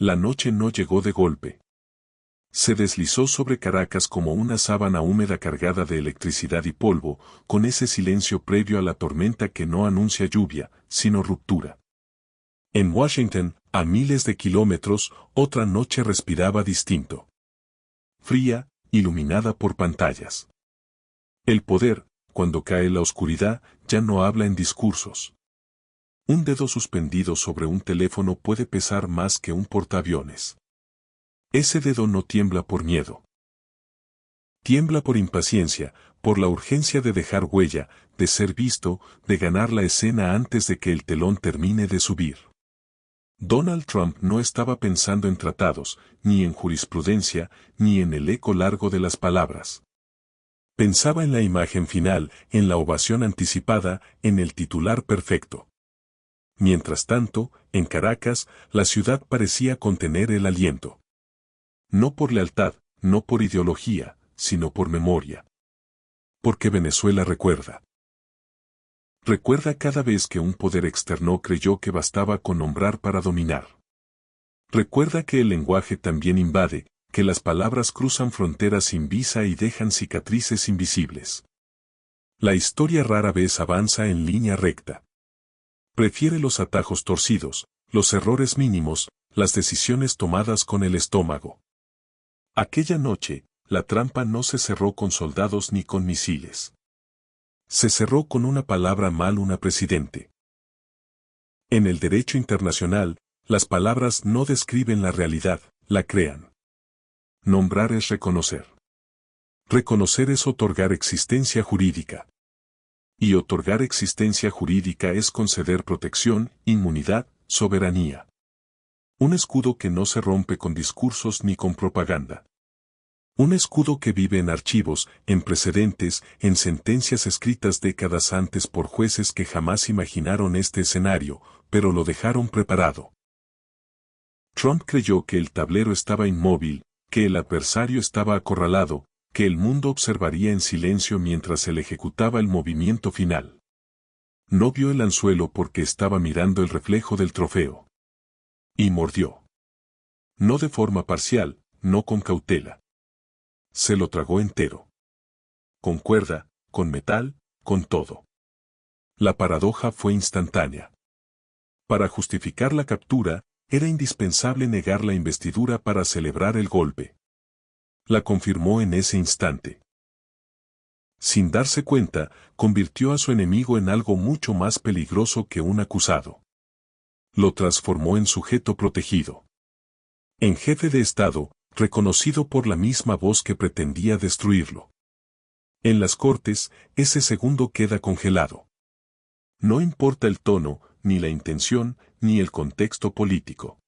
La noche no llegó de golpe. Se deslizó sobre Caracas como una sábana húmeda cargada de electricidad y polvo, con ese silencio previo a la tormenta que no anuncia lluvia, sino ruptura. En Washington, a miles de kilómetros, otra noche respiraba distinto. Fría, iluminada por pantallas. El poder, cuando cae la oscuridad, ya no habla en discursos. Un dedo suspendido sobre un teléfono puede pesar más que un portaaviones. Ese dedo no tiembla por miedo. Tiembla por impaciencia, por la urgencia de dejar huella, de ser visto, de ganar la escena antes de que el telón termine de subir. Donald Trump no estaba pensando en tratados, ni en jurisprudencia, ni en el eco largo de las palabras. Pensaba en la imagen final, en la ovación anticipada, en el titular perfecto. Mientras tanto, en Caracas, la ciudad parecía contener el aliento. No por lealtad, no por ideología, sino por memoria. Porque Venezuela recuerda. Recuerda cada vez que un poder externo creyó que bastaba con nombrar para dominar. Recuerda que el lenguaje también invade, que las palabras cruzan fronteras sin visa y dejan cicatrices invisibles. La historia rara vez avanza en línea recta. Prefiere los atajos torcidos, los errores mínimos, las decisiones tomadas con el estómago. Aquella noche, la trampa no se cerró con soldados ni con misiles. Se cerró con una palabra mal una presidente. En el derecho internacional, las palabras no describen la realidad, la crean. Nombrar es reconocer. Reconocer es otorgar existencia jurídica. Y otorgar existencia jurídica es conceder protección, inmunidad, soberanía. Un escudo que no se rompe con discursos ni con propaganda. Un escudo que vive en archivos, en precedentes, en sentencias escritas décadas antes por jueces que jamás imaginaron este escenario, pero lo dejaron preparado. Trump creyó que el tablero estaba inmóvil, que el adversario estaba acorralado, que el mundo observaría en silencio mientras él ejecutaba el movimiento final. No vio el anzuelo porque estaba mirando el reflejo del trofeo. Y mordió. No de forma parcial, no con cautela. Se lo tragó entero. Con cuerda, con metal, con todo. La paradoja fue instantánea. Para justificar la captura, era indispensable negar la investidura para celebrar el golpe. La confirmó en ese instante. Sin darse cuenta, convirtió a su enemigo en algo mucho más peligroso que un acusado. Lo transformó en sujeto protegido. En jefe de Estado, reconocido por la misma voz que pretendía destruirlo. En las Cortes, ese segundo queda congelado. No importa el tono, ni la intención, ni el contexto político.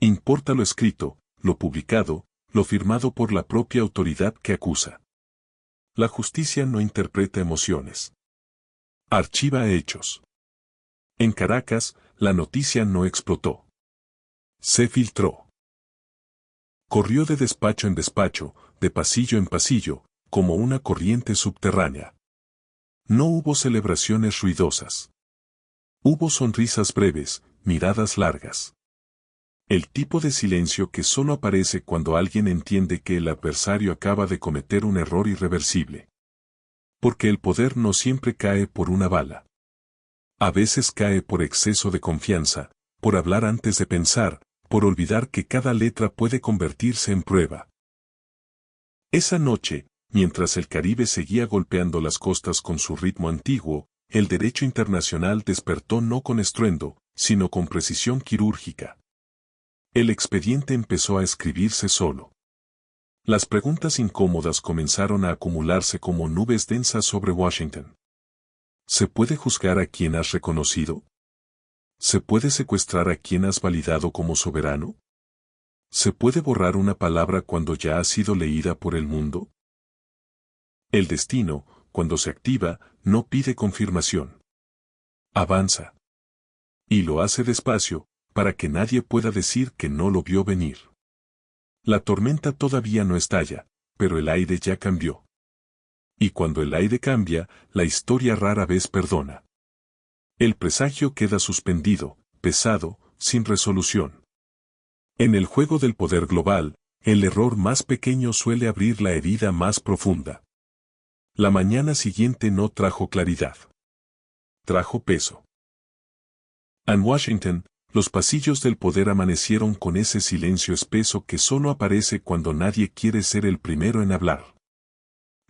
Importa lo escrito, lo publicado, lo firmado por la propia autoridad que acusa. La justicia no interpreta emociones. Archiva hechos. En Caracas, la noticia no explotó. Se filtró. Corrió de despacho en despacho, de pasillo en pasillo, como una corriente subterránea. No hubo celebraciones ruidosas. Hubo sonrisas breves, miradas largas. El tipo de silencio que solo aparece cuando alguien entiende que el adversario acaba de cometer un error irreversible. Porque el poder no siempre cae por una bala. A veces cae por exceso de confianza, por hablar antes de pensar, por olvidar que cada letra puede convertirse en prueba. Esa noche, mientras el Caribe seguía golpeando las costas con su ritmo antiguo, el derecho internacional despertó no con estruendo, sino con precisión quirúrgica. El expediente empezó a escribirse solo. Las preguntas incómodas comenzaron a acumularse como nubes densas sobre Washington. ¿Se puede juzgar a quien has reconocido? ¿Se puede secuestrar a quien has validado como soberano? ¿Se puede borrar una palabra cuando ya ha sido leída por el mundo? El destino, cuando se activa, no pide confirmación. Avanza. Y lo hace despacio, para que nadie pueda decir que no lo vio venir. La tormenta todavía no estalla, pero el aire ya cambió. Y cuando el aire cambia, la historia rara vez perdona. El presagio queda suspendido, pesado, sin resolución. En el juego del poder global, el error más pequeño suele abrir la herida más profunda. La mañana siguiente no trajo claridad. Trajo peso. En Washington, los pasillos del poder amanecieron con ese silencio espeso que solo aparece cuando nadie quiere ser el primero en hablar.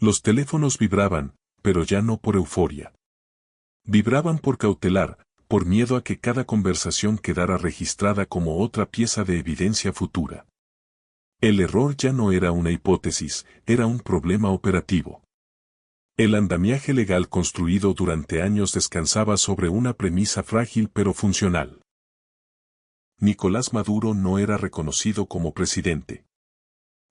Los teléfonos vibraban, pero ya no por euforia. Vibraban por cautelar, por miedo a que cada conversación quedara registrada como otra pieza de evidencia futura. El error ya no era una hipótesis, era un problema operativo. El andamiaje legal construido durante años descansaba sobre una premisa frágil pero funcional. Nicolás Maduro no era reconocido como presidente.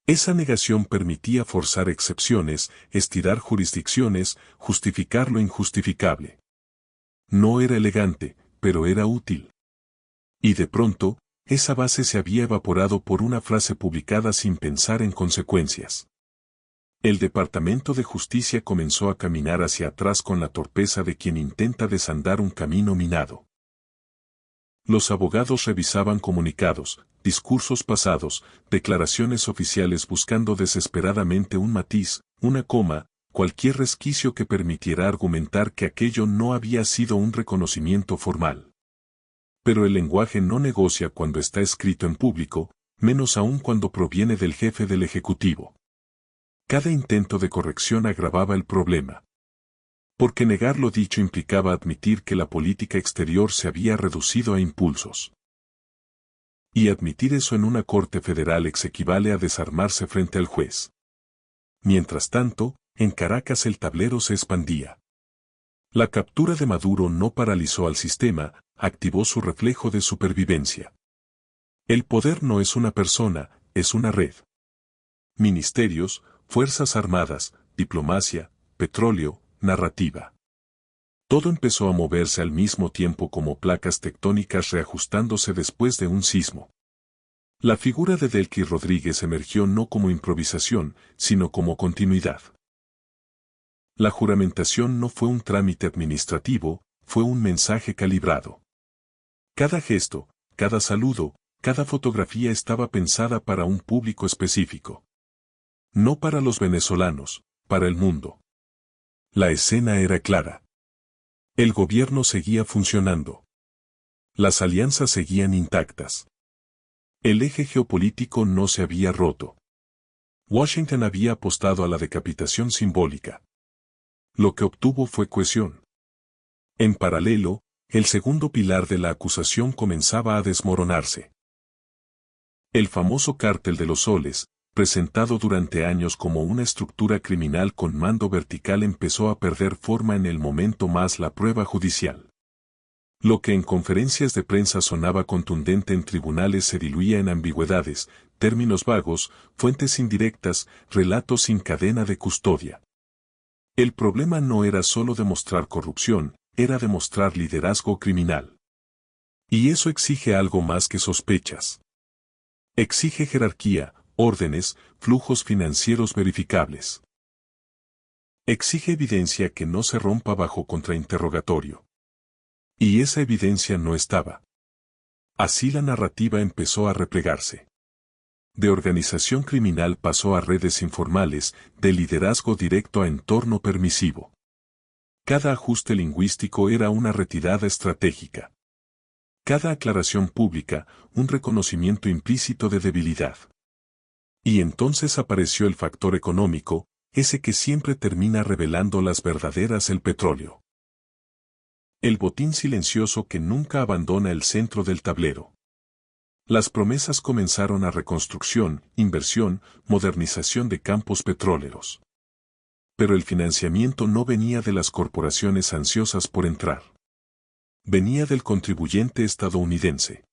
Esa negación permitía forzar excepciones, estirar jurisdicciones, justificar lo injustificable. No era elegante, pero era útil. Y de pronto, esa base se había evaporado por una frase publicada sin pensar en consecuencias. El Departamento de Justicia comenzó a caminar hacia atrás con la torpeza de quien intenta desandar un camino minado. Los abogados revisaban comunicados, discursos pasados, declaraciones oficiales buscando desesperadamente un matiz, una coma, cualquier resquicio que permitiera argumentar que aquello no había sido un reconocimiento formal. Pero el lenguaje no negocia cuando está escrito en público, menos aún cuando proviene del jefe del Ejecutivo. Cada intento de corrección agravaba el problema. Porque negar lo dicho implicaba admitir que la política exterior se había reducido a impulsos. Y admitir eso en una corte federal equivale a desarmarse frente al juez. Mientras tanto, en Caracas el tablero se expandía. La captura de Maduro no paralizó al sistema, activó su reflejo de supervivencia. El poder no es una persona, es una red. Ministerios, fuerzas armadas, diplomacia, petróleo, narrativa. Todo empezó a moverse al mismo tiempo como placas tectónicas reajustándose después de un sismo. La figura de Delcy Rodríguez emergió no como improvisación, sino como continuidad. La juramentación no fue un trámite administrativo, fue un mensaje calibrado. Cada gesto, cada saludo, cada fotografía estaba pensada para un público específico. No para los venezolanos, para el mundo. La escena era clara. El gobierno seguía funcionando. Las alianzas seguían intactas. El eje geopolítico no se había roto. Washington había apostado a la decapitación simbólica. Lo que obtuvo fue cohesión. En paralelo, el segundo pilar de la acusación comenzaba a desmoronarse. El famoso cártel de los soles, presentado durante años como una estructura criminal con mando vertical, empezó a perder forma en el momento más la prueba judicial. Lo que en conferencias de prensa sonaba contundente en tribunales se diluía en ambigüedades, términos vagos, fuentes indirectas, relatos sin cadena de custodia. El problema no era solo demostrar corrupción, era demostrar liderazgo criminal. Y eso exige algo más que sospechas. Exige jerarquía, órdenes, flujos financieros verificables. Exige evidencia que no se rompa bajo contrainterrogatorio. Y esa evidencia no estaba. Así la narrativa empezó a replegarse. De organización criminal pasó a redes informales, de liderazgo directo a entorno permisivo. Cada ajuste lingüístico era una retirada estratégica. Cada aclaración pública, un reconocimiento implícito de debilidad. Y entonces apareció el factor económico, ese que siempre termina revelando las verdaderas: el petróleo. El botín silencioso que nunca abandona el centro del tablero. Las promesas comenzaron a reconstrucción, inversión, modernización de campos petroleros. Pero el financiamiento no venía de las corporaciones ansiosas por entrar. Venía del contribuyente estadounidense.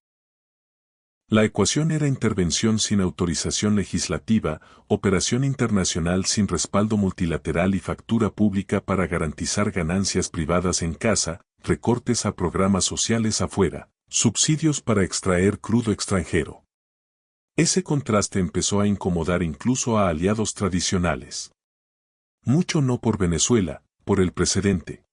La ecuación era intervención sin autorización legislativa, operación internacional sin respaldo multilateral y factura pública para garantizar ganancias privadas en casa, recortes a programas sociales afuera, subsidios para extraer crudo extranjero. Ese contraste empezó a incomodar incluso a aliados tradicionales. Mucho no por Venezuela, por el precedente.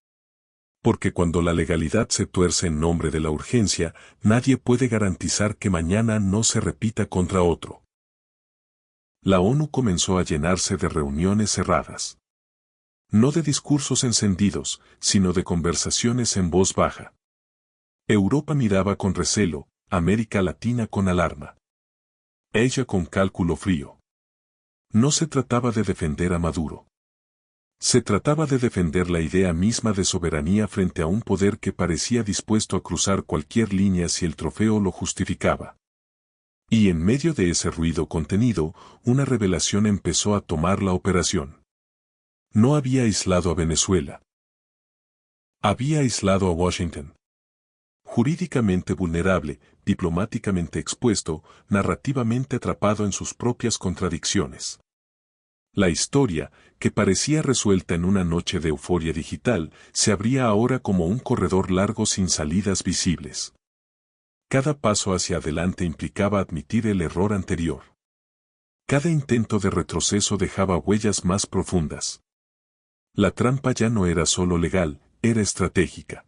Porque cuando la legalidad se tuerce en nombre de la urgencia, nadie puede garantizar que mañana no se repita contra otro. La ONU comenzó a llenarse de reuniones cerradas. No de discursos encendidos, sino de conversaciones en voz baja. Europa miraba con recelo, América Latina con alarma. Ella con cálculo frío. No se trataba de defender a Maduro. Se trataba de defender la idea misma de soberanía frente a un poder que parecía dispuesto a cruzar cualquier línea si el trofeo lo justificaba. Y en medio de ese ruido contenido, una revelación empezó a tomar la operación. No había aislado a Venezuela. Había aislado a Washington. Jurídicamente vulnerable, diplomáticamente expuesto, narrativamente atrapado en sus propias contradicciones. La historia, que parecía resuelta en una noche de euforia digital, se abría ahora como un corredor largo sin salidas visibles. Cada paso hacia adelante implicaba admitir el error anterior. Cada intento de retroceso dejaba huellas más profundas. La trampa ya no era solo legal, era estratégica.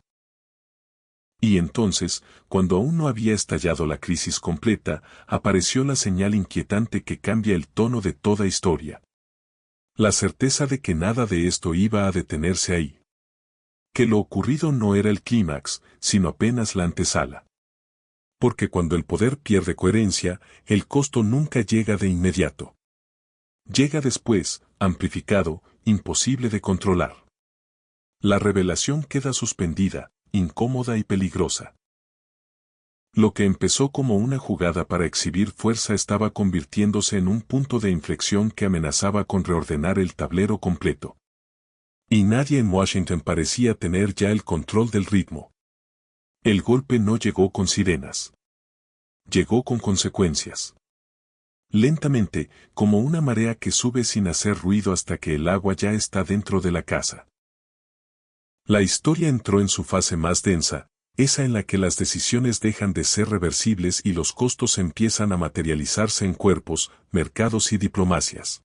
Y entonces, cuando aún no había estallado la crisis completa, apareció la señal inquietante que cambia el tono de toda historia. La certeza de que nada de esto iba a detenerse ahí. Que lo ocurrido no era el clímax, sino apenas la antesala. Porque cuando el poder pierde coherencia, el costo nunca llega de inmediato. Llega después, amplificado, imposible de controlar. La revelación queda suspendida, incómoda y peligrosa. Lo que empezó como una jugada para exhibir fuerza estaba convirtiéndose en un punto de inflexión que amenazaba con reordenar el tablero completo. Y nadie en Washington parecía tener ya el control del ritmo. El golpe no llegó con sirenas. Llegó con consecuencias. Lentamente, como una marea que sube sin hacer ruido hasta que el agua ya está dentro de la casa. La historia entró en su fase más densa, esa en la que las decisiones dejan de ser reversibles y los costos empiezan a materializarse en cuerpos, mercados y diplomacias.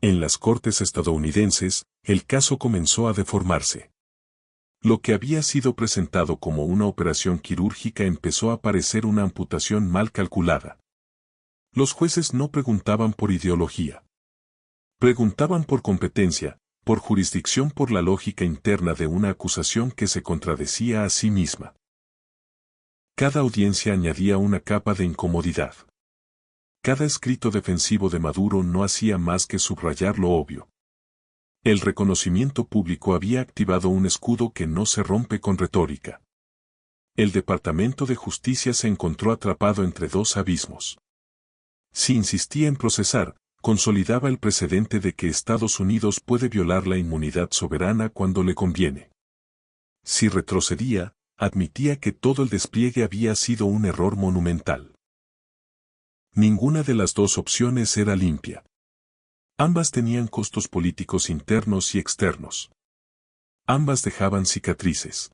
En las cortes estadounidenses, el caso comenzó a deformarse. Lo que había sido presentado como una operación quirúrgica empezó a parecer una amputación mal calculada. Los jueces no preguntaban por ideología. Preguntaban por competencia, por jurisdicción, por la lógica interna de una acusación que se contradecía a sí misma. Cada audiencia añadía una capa de incomodidad. Cada escrito defensivo de Maduro no hacía más que subrayar lo obvio. El reconocimiento público había activado un escudo que no se rompe con retórica. El Departamento de Justicia se encontró atrapado entre dos abismos. Si insistía en procesar, consolidaba el precedente de que Estados Unidos puede violar la inmunidad soberana cuando le conviene. Si retrocedía, admitía que todo el despliegue había sido un error monumental. Ninguna de las dos opciones era limpia. Ambas tenían costos políticos internos y externos. Ambas dejaban cicatrices.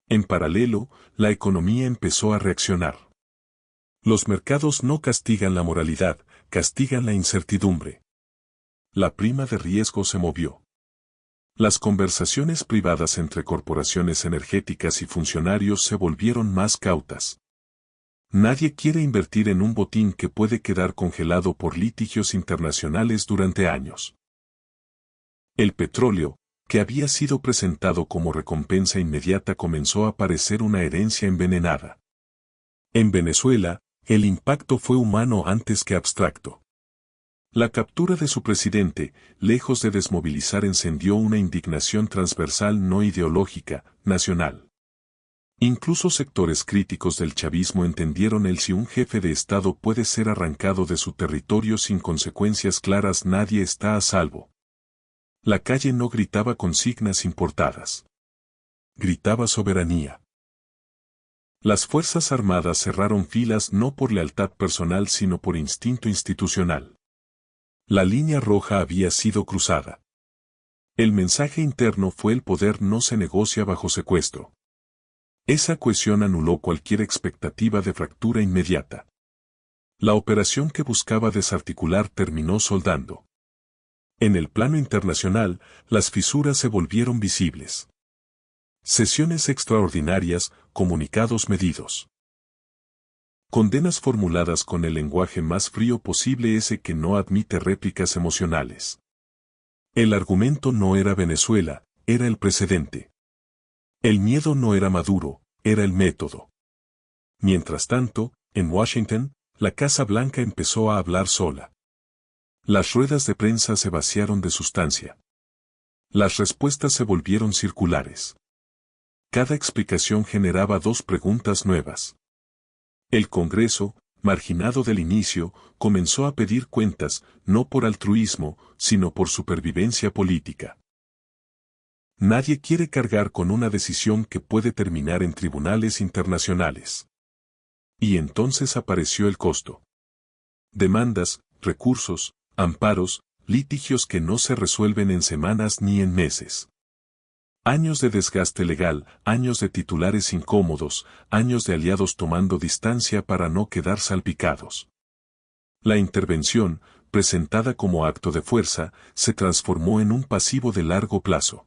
En paralelo, la economía empezó a reaccionar. Los mercados no castigan la moralidad, castigan la incertidumbre. La prima de riesgo se movió. Las conversaciones privadas entre corporaciones energéticas y funcionarios se volvieron más cautas. Nadie quiere invertir en un botín que puede quedar congelado por litigios internacionales durante años. El petróleo, que había sido presentado como recompensa inmediata, comenzó a parecer una herencia envenenada. En Venezuela, el impacto fue humano antes que abstracto. La captura de su presidente, lejos de desmovilizar, encendió una indignación transversal no ideológica, nacional. Incluso sectores críticos del chavismo entendieron el si un jefe de Estado puede ser arrancado de su territorio sin consecuencias claras, nadie está a salvo. La calle no gritaba consignas importadas. Gritaba soberanía. Las Fuerzas Armadas cerraron filas no por lealtad personal sino por instinto institucional. La línea roja había sido cruzada. El mensaje interno fue: el poder no se negocia bajo secuestro. Esa cohesión anuló cualquier expectativa de fractura inmediata. La operación que buscaba desarticular terminó soldando. En el plano internacional, las fisuras se volvieron visibles. Sesiones extraordinarias, comunicados medidos. Condenas formuladas con el lenguaje más frío posible, ese que no admite réplicas emocionales. El argumento no era Venezuela, era el precedente. El miedo no era Maduro, era el método. Mientras tanto, en Washington, la Casa Blanca empezó a hablar sola. Las ruedas de prensa se vaciaron de sustancia. Las respuestas se volvieron circulares. Cada explicación generaba dos preguntas nuevas. El Congreso, marginado del inicio, comenzó a pedir cuentas, no por altruismo, sino por supervivencia política. Nadie quiere cargar con una decisión que puede terminar en tribunales internacionales. Y entonces apareció el costo. Demandas, recursos, amparos, litigios que no se resuelven en semanas ni en meses. Años de desgaste legal, años de titulares incómodos, años de aliados tomando distancia para no quedar salpicados. La intervención, presentada como acto de fuerza, se transformó en un pasivo de largo plazo.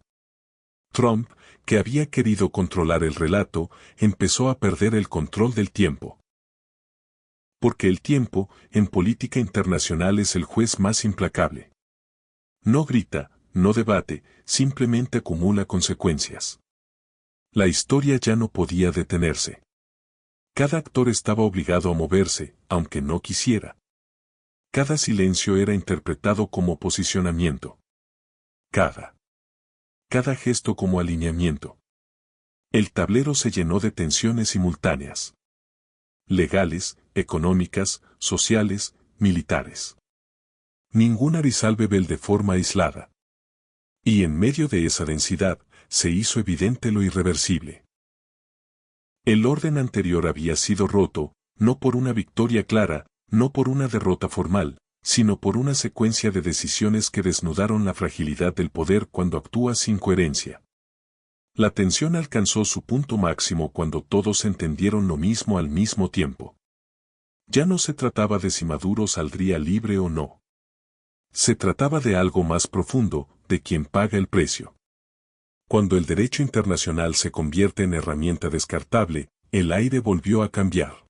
Trump, que había querido controlar el relato, empezó a perder el control del tiempo. Porque el tiempo, en política internacional, es el juez más implacable. No grita, no debate, simplemente acumula consecuencias. La historia ya no podía detenerse. Cada actor estaba obligado a moverse, aunque no quisiera. Cada silencio era interpretado como posicionamiento. Cada gesto como alineamiento. El tablero se llenó de tensiones simultáneas. Legales, económicas, sociales, militares. Ninguna resolvible de forma aislada. Y en medio de esa densidad, se hizo evidente lo irreversible. El orden anterior había sido roto, no por una victoria clara, no por una derrota formal, sino por una secuencia de decisiones que desnudaron la fragilidad del poder cuando actúa sin coherencia. La tensión alcanzó su punto máximo cuando todos entendieron lo mismo al mismo tiempo. Ya no se trataba de si Maduro saldría libre o no. Se trataba de algo más profundo, de quien paga el precio. Cuando el derecho internacional se convierte en herramienta descartable, el aire volvió a cambiar.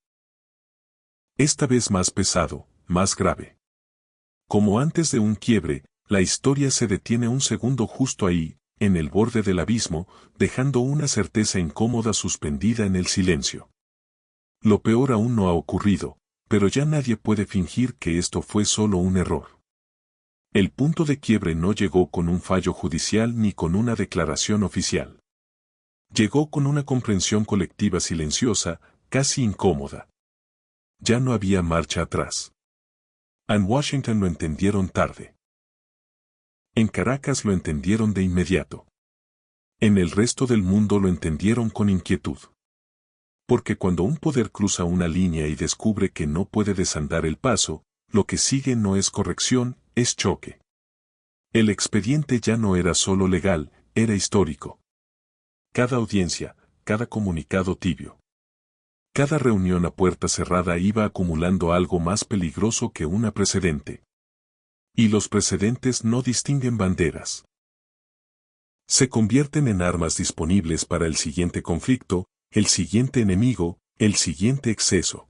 Esta vez más pesado, más grave. Como antes de un quiebre, la historia se detiene un segundo justo ahí, en el borde del abismo, dejando una certeza incómoda suspendida en el silencio. Lo peor aún no ha ocurrido, pero ya nadie puede fingir que esto fue solo un error. El punto de quiebre no llegó con un fallo judicial ni con una declaración oficial. Llegó con una comprensión colectiva silenciosa, casi incómoda. Ya no había marcha atrás. En Washington lo entendieron tarde. En Caracas lo entendieron de inmediato. En el resto del mundo lo entendieron con inquietud. Porque cuando un poder cruza una línea y descubre que no puede desandar el paso, lo que sigue no es corrección, es choque. El expediente ya no era solo legal, era histórico. Cada audiencia, cada comunicado tibio. Cada reunión a puerta cerrada iba acumulando algo más peligroso que una precedente. Y los precedentes no distinguen banderas. Se convierten en armas disponibles para el siguiente conflicto, el siguiente enemigo, el siguiente exceso.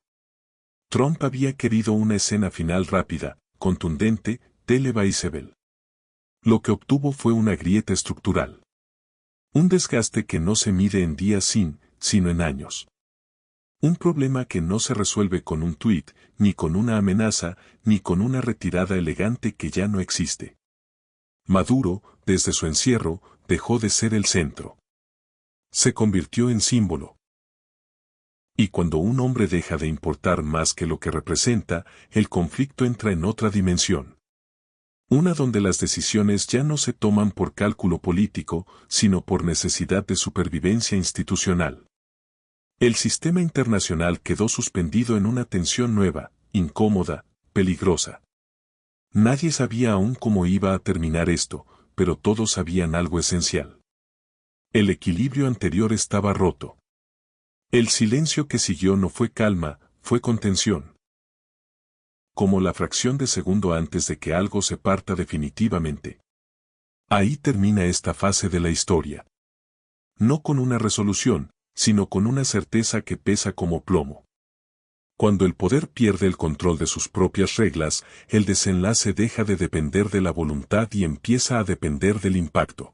Trump había querido una escena final rápida, contundente, televisable. Lo que obtuvo fue una grieta estructural. Un desgaste que no se mide en días sino en años. Un problema que no se resuelve con un tuit, ni con una amenaza, ni con una retirada elegante que ya no existe. Maduro, desde su encierro, dejó de ser el centro. Se convirtió en símbolo. Y cuando un hombre deja de importar más que lo que representa, el conflicto entra en otra dimensión. Una donde las decisiones ya no se toman por cálculo político, sino por necesidad de supervivencia institucional. El sistema internacional quedó suspendido en una tensión nueva, incómoda, peligrosa. Nadie sabía aún cómo iba a terminar esto, pero todos sabían algo esencial. El equilibrio anterior estaba roto. El silencio que siguió no fue calma, fue contención. Como la fracción de segundo antes de que algo se parta definitivamente. Ahí termina esta fase de la historia. no con una resolución, sino con una certeza que pesa como plomo. Cuando el poder pierde el control de sus propias reglas, el desenlace deja de depender de la voluntad y empieza a depender del impacto.